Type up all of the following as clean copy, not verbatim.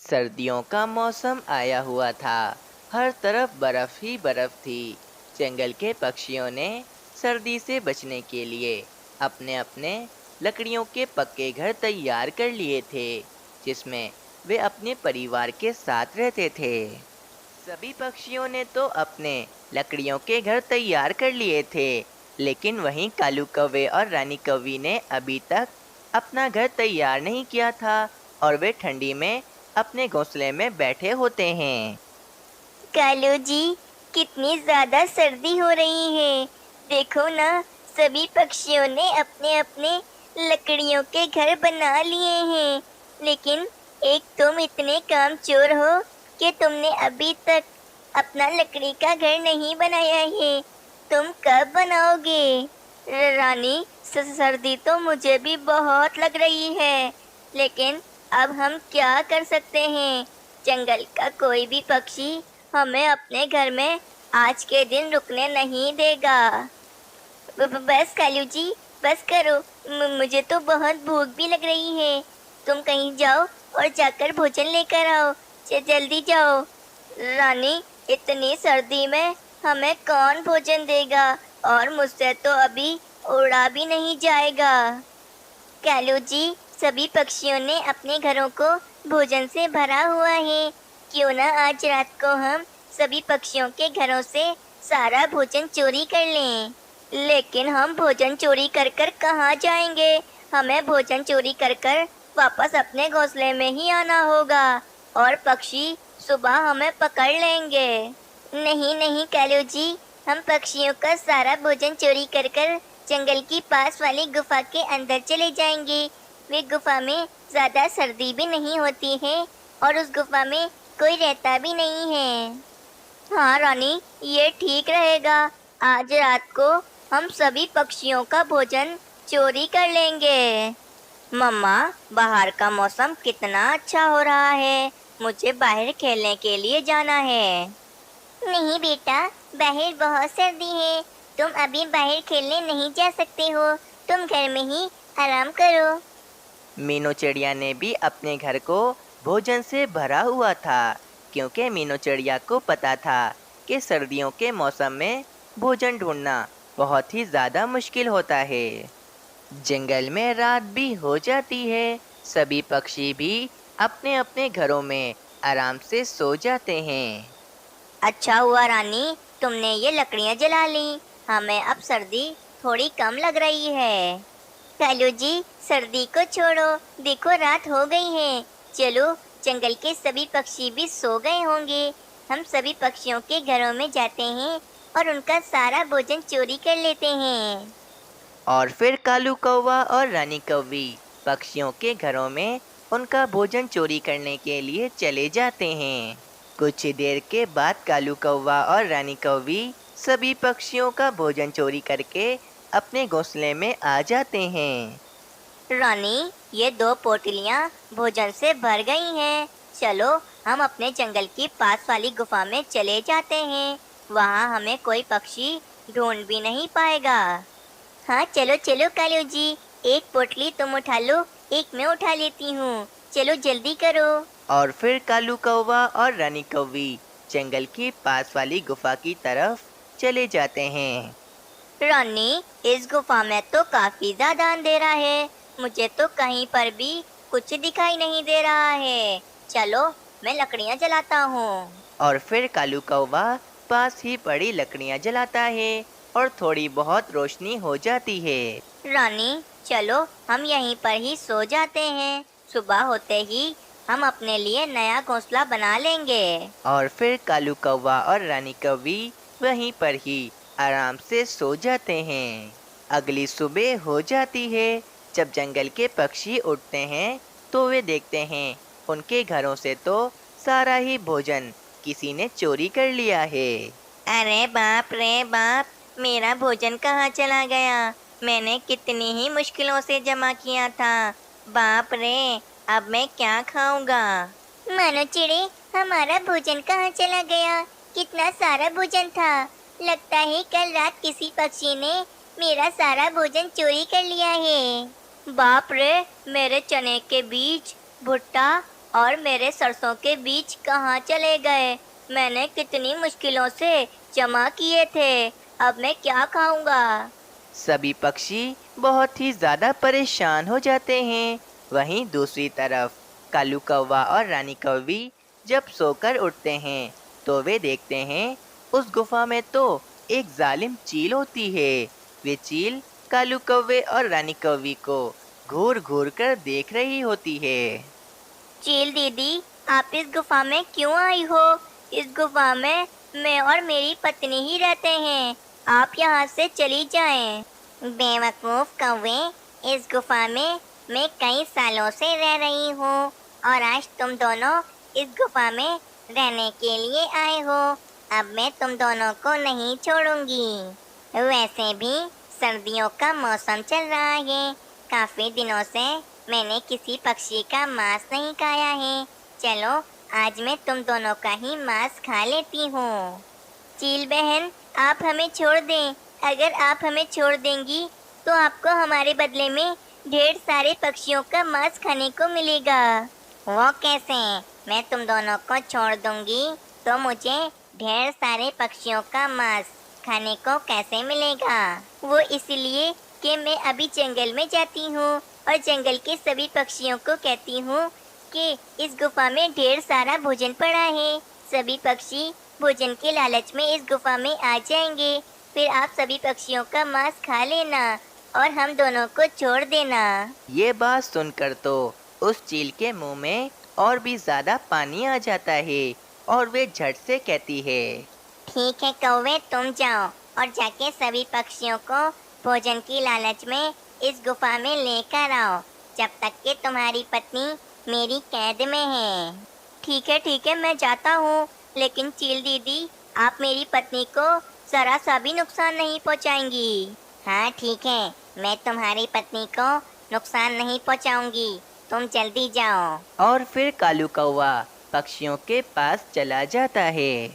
सर्दियों का मौसम आया हुआ था। हर तरफ बर्फ ही बर्फ थी। जंगल के पक्षियों ने सर्दी से बचने के लिए अपने अपने लकड़ियों के पक्के घर तैयार कर लिए थे, जिसमें वे अपने परिवार के साथ रहते थे। सभी पक्षियों ने तो अपने लकड़ियों के घर तैयार कर लिए थे, लेकिन वहीं कालू कौवे और रानी कौवी ने अभी तक अपना घर तैयार नहीं किया था, और वे ठंडी में अपने घोंसले में बैठे होते हैं। कालू जी, कितनी ज्यादा सर्दी हो रही है। देखो ना, सभी पक्षियों ने अपने अपने लकड़ियों के घर बना लिए हैं, लेकिन एक तुम इतने कामचोर हो कि तुमने अभी तक अपना लकड़ी का घर नहीं बनाया है। तुम कब बनाओगे? रानी, सर्दी तो मुझे भी बहुत लग रही है, लेकिन अब हम क्या कर सकते हैं? जंगल का कोई भी पक्षी हमें अपने घर में आज के दिन रुकने नहीं देगा। बस कालू जी, बस करो। मुझे तो बहुत भूख भी लग रही है। तुम कहीं जाओ और जाकर भोजन लेकर आओ। जल्दी जाओ। रानी, इतनी सर्दी में हमें कौन भोजन देगा? और मुझसे तो अभी उड़ा भी नहीं जाएगा। कालू जी, सभी पक्षियों ने अपने घरों को भोजन से भरा हुआ है। क्यों ना आज रात को हम सभी पक्षियों के घरों से सारा भोजन चोरी कर लें। लेकिन हम भोजन चोरी कर कर कहाँ जाएंगे? हमें भोजन चोरी कर कर वापस अपने घोंसले में ही आना होगा, और पक्षी सुबह हमें पकड़ लेंगे। नहीं नहीं कालू जी, हम पक्षियों का सारा भोजन चोरी कर कर जंगल की पास वाली गुफा के अंदर चले जाएंगे। वे गुफा में ज्यादा सर्दी भी नहीं होती है, और उस गुफा में कोई रहता भी नहीं है। हाँ रानी, ये ठीक रहेगा। आज रात को हम सभी पक्षियों का भोजन चोरी कर लेंगे। मम्मा, बाहर का मौसम कितना अच्छा हो रहा है। मुझे बाहर खेलने के लिए जाना है। नहीं बेटा, बाहर बहुत सर्दी है। तुम अभी बाहर खेलने नहीं जा सकते हो। तुम घर में ही आराम करो। मीनू चिड़िया ने भी अपने घर को भोजन से भरा हुआ था, क्योंकि मीनू चिड़िया को पता था कि सर्दियों के मौसम में भोजन ढूंढना बहुत ही ज़्यादा मुश्किल होता है। जंगल में रात भी हो जाती है। सभी पक्षी भी अपने अपने घरों में आराम से सो जाते हैं। अच्छा हुआ रानी, तुमने ये लकड़ियाँ जला ली। हमें अब सर्दी थोड़ी कम लग रही है। कालू जी, सर्दी को छोड़ो। देखो रात हो गई है। चलो, जंगल के सभी पक्षी भी सो गए होंगे। हम सभी पक्षियों के घरों में जाते हैं और उनका सारा भोजन चोरी कर लेते हैं। और फिर कालू कौवा और रानी कौवी पक्षियों के घरों में उनका भोजन चोरी करने के लिए चले जाते हैं। कुछ ही देर के बाद कालू कौवा और रानी कौवी सभी पक्षियों का भोजन चोरी करके अपने घोंसले में आ जाते हैं। रानी, ये 2 पोटलियाँ भोजन से भर गई हैं। चलो, हम अपने जंगल की पास वाली गुफा में चले जाते हैं। वहाँ हमें कोई पक्षी ढूंढ भी नहीं पाएगा। हाँ चलो चलो कालू जी, एक पोटली तुम उठा लो, एक मैं उठा लेती हूँ। चलो जल्दी करो। और फिर कालू कौवा और रानी कौवी जंगल की पास वाली गुफा की तरफ चले जाते हैं। रानी, इस गुफा में तो काफी ज्यादा अंधेरा है। मुझे तो कहीं पर भी कुछ दिखाई नहीं दे रहा है। चलो, मैं लकड़ियाँ जलाता हूँ। और फिर कालू कौवा पास ही पड़ी लकड़ियाँ जलाता है और थोड़ी बहुत रोशनी हो जाती है। रानी, चलो हम यहीं पर ही सो जाते हैं। सुबह होते ही हम अपने लिए नया घोंसला बना लेंगे। और फिर कालू कौवा और रानी कौवी वहीं पर ही आराम से सो जाते हैं। अगली सुबह हो जाती है। जब जंगल के पक्षी उठते हैं तो वे देखते हैं उनके घरों से तो सारा ही भोजन किसी ने चोरी कर लिया है। अरे बाप रे बाप, मेरा भोजन कहाँ चला गया? मैंने कितनी ही मुश्किलों से जमा किया था। बाप रे, अब मैं क्या खाऊंगा? मानो चिड़े, हमारा भोजन कहाँ चला गया? कितना सारा भोजन था। लगता है कल रात किसी पक्षी ने मेरा सारा भोजन चोरी कर लिया है। बाप रे, मेरे चने के बीज, भुट्टा और मेरे सरसों के बीज कहाँ चले गए? मैंने कितनी मुश्किलों से जमा किए थे। अब मैं क्या खाऊंगा? सभी पक्षी बहुत ही ज्यादा परेशान हो जाते हैं। वहीं दूसरी तरफ कालू कौवा और रानी कौवी जब सोकर उठते हैं तो वे देखते हैं उस गुफा में तो एक जालिम चील होती है। वे चील कालू कौवे और रानी कौवी को घूर घूर कर देख रही होती है। चील दीदी, आप इस गुफा में क्यों आई हो? इस गुफा में मैं और मेरी पत्नी ही रहते हैं। आप यहाँ से चली जाएं। बेवकूफ कौवे, इस गुफा में मैं कई सालों से रह रही हूँ और आज तुम दोनों इस गुफा में रहने के लिए आए हो। अब मैं तुम दोनों को नहीं छोड़ूंगी। वैसे भी सर्दियों का मौसम चल रहा है। काफी दिनों से मैंने किसी पक्षी का मांस नहीं खाया है। चलो, आज मैं तुम दोनों का ही मांस खा लेती हूँ। चील बहन, आप हमें छोड़ दें। अगर आप हमें छोड़ देंगी तो आपको हमारे बदले में ढेर सारे पक्षियों का मांस खाने को मिलेगा। वो कैसे? मैं तुम दोनों को छोड़ दूंगी तो मुझे ढेर सारे पक्षियों का मांस खाने को कैसे मिलेगा? वो इसलिए कि मैं अभी जंगल में जाती हूँ और जंगल के सभी पक्षियों को कहती हूँ कि इस गुफा में ढेर सारा भोजन पड़ा है। सभी पक्षी भोजन के लालच में इस गुफा में आ जाएंगे। फिर आप सभी पक्षियों का मांस खा लेना और हम दोनों को छोड़ देना। ये बात सुनकर तो उस चील के मुंह में और भी ज्यादा पानी आ जाता है और वे झट से कहती है, ठीक है कौवे, तुम जाओ और जाके सभी पक्षियों को भोजन की लालच में इस गुफा में लेकर आओ, जब तक कि तुम्हारी पत्नी मेरी कैद में है। ठीक है, मैं जाता हूँ। लेकिन चील दीदी, आप मेरी पत्नी को जरा सा भी नुकसान नहीं पहुँचाएंगी? हाँ ठीक है, मैं तुम्हारी पत्नी को नुकसान नहीं पहुँचाऊंगी। तुम जल्दी जाओ। और फिर कालू कौवा पक्षियों के पास चला जाता है।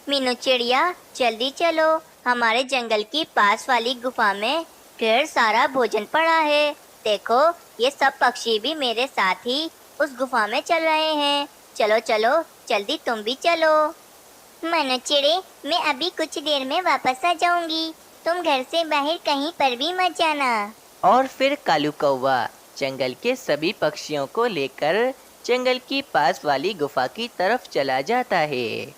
मीनू चिड़िया, जल्दी चलो। हमारे जंगल की पास वाली गुफा में ढेर सारा भोजन पड़ा है। देखो, ये सब पक्षी भी मेरे साथ ही उस गुफा में चल रहे हैं। चलो चलो, जल्दी तुम भी चलो। मनु चिड़े, मैं अभी कुछ देर में वापस आ जाऊंगी। तुम घर से बाहर कहीं पर भी मत जाना। और फिर कालू कौवा जंगल के सभी पक्षियों को लेकर जंगल की पास वाली गुफा की तरफ चला जाता है।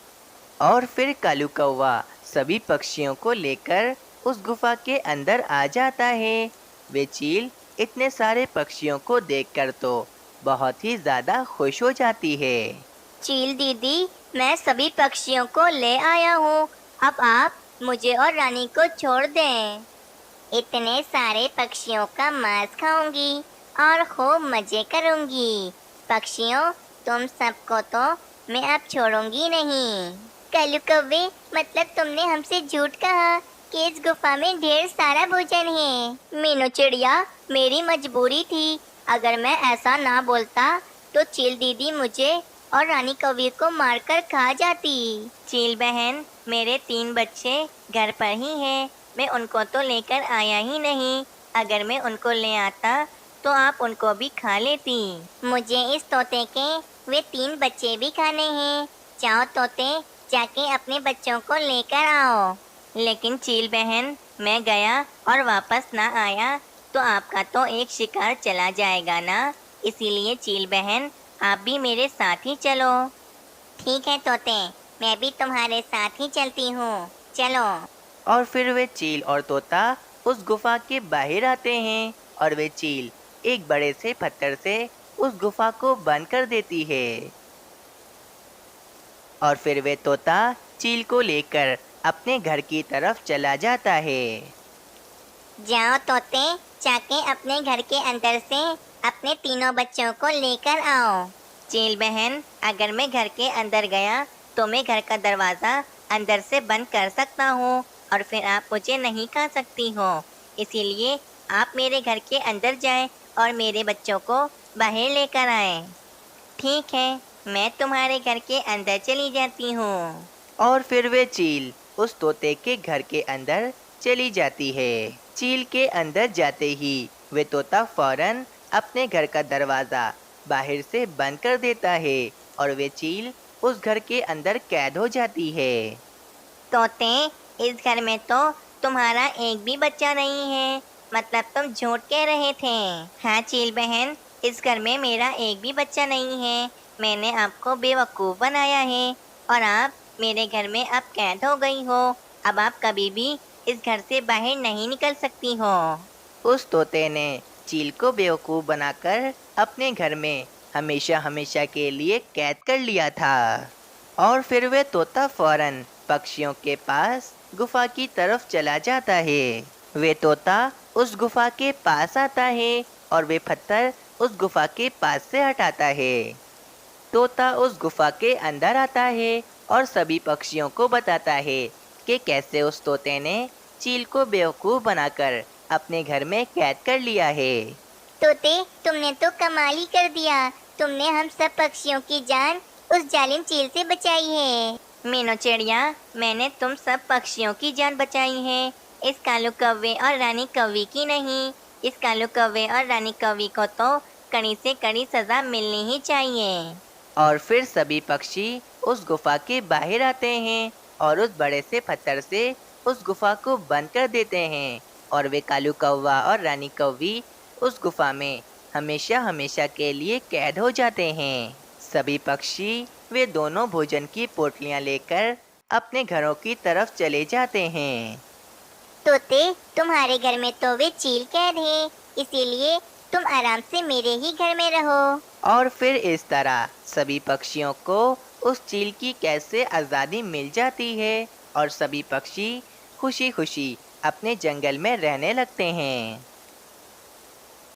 और फिर कालू कौवा सभी पक्षियों को लेकर उस गुफा के अंदर आ जाता है। वे चील इतने सारे पक्षियों को देखकर तो बहुत ही ज्यादा खुश हो जाती है। चील दीदी, मैं सभी पक्षियों को ले आया हूँ। अब आप मुझे और रानी को छोड़ दें। इतने सारे पक्षियों का मांस खाऊंगी और खूब मजे करूंगी। पक्षियों, तुम सबको तो मैं अब छोड़ूंगी नहीं। कालू कौवे, मतलब तुमने हमसे झूठ कहा कि इस गुफा में ढेर सारा भोजन है। मीनू चिड़िया, मेरी मजबूरी थी। अगर मैं ऐसा ना बोलता तो चील दीदी मुझे और रानी कौवी को मारकर खा जाती। चील बहन, मेरे 3 बच्चे घर पर ही हैं। मैं उनको तो लेकर आया ही नहीं। अगर मैं उनको ले आता तो आप उनको भी खा लेती। मुझे इस तोते के वे 3 बच्चे भी खाने हैं। जाओ तोते, जाके अपने बच्चों को लेकर आओ। लेकिन चील बहन, मैं गया और वापस ना आया तो आपका तो एक शिकार चला जाएगा ना। इसीलिए चील बहन, आप भी मेरे साथ ही चलो। ठीक है तोते, मैं भी तुम्हारे साथ ही चलती हूँ। चलो। और फिर वे चील और तोता उस गुफा के बाहर आते हैं और वे चील एक बड़े से पत्थर से उस गुफा को बंद कर देती है। और फिर वे तोता चील को लेकर अपने घर की तरफ चला जाता है। जाओ तोते, जाके अपने घर के अंदर से अपने तीनों बच्चों को लेकर आओ। चील बहन, अगर मैं घर के अंदर गया तो मैं घर का दरवाज़ा अंदर से बंद कर सकता हूँ और फिर आप मुझे नहीं खा सकती हो। इसीलिए आप मेरे घर के अंदर जाएं और मेरे बच्चों को बाहर लेकर आएं। ठीक है, मैं तुम्हारे घर के अंदर चली जाती हूँ। और फिर वे चील उस तोते के घर के अंदर चली जाती है। चील के अंदर जाते ही वे तोता फौरन अपने घर का दरवाज़ा बाहर से बंद कर देता है और वे चील उस घर के अंदर कैद हो जाती है। तोते, इस घर में तो तुम्हारा एक भी बच्चा नहीं है, मतलब तुम झूठ कह रहे थे। हाँ चील बहन, इस घर में मेरा एक भी बच्चा नहीं है। मैंने आपको बेवकूफ़ बनाया है और आप मेरे घर में अब कैद हो गई हो। अब आप कभी भी इस घर से बाहर नहीं निकल सकती हो। उस तोते ने चील को बेवकूफ़ बनाकर अपने घर में हमेशा हमेशा के लिए कैद कर लिया था। और फिर वह तोता फौरन पक्षियों के पास गुफा की तरफ चला जाता है। वे तोता उस गुफा के पास आता है और वे पत्थर उस गुफा के पास से हटाता है। तोता उस गुफा के अंदर आता है और सभी पक्षियों को बताता है कि कैसे उस तोते ने चील को बेवकूफ़ बनाकर अपने घर में कैद कर लिया है। तोते, तुमने तो कमाल ही कर दिया। तुमने हम सब पक्षियों की जान उस जालिम चील से बचाई है। मीनू चिड़िया, मैंने तुम सब पक्षियों की जान बचाई है, इस कालू कौवे और रानी कौवी की नहीं। इस कालू कौवे और रानी कौवी को तो कड़ी से कड़ी सजा मिलनी ही चाहिए। और फिर सभी पक्षी उस गुफा के बाहर आते हैं और उस बड़े से पत्थर से उस गुफा को बंद कर देते हैं और वे कालू कौवा और रानी कौवी उस गुफा में हमेशा हमेशा के लिए कैद हो जाते हैं। सभी पक्षी वे दोनों भोजन की पोटलियां लेकर अपने घरों की तरफ चले जाते हैं। तोते, तुम्हारे घर में तो वे चील कैद है, इसीलिए तुम आराम से मेरे ही घर में रहो। और फिर इस तरह सभी पक्षियों को उस चील की कैसे आज़ादी मिल जाती है और सभी पक्षी खुशी खुशी अपने जंगल में रहने लगते हैं।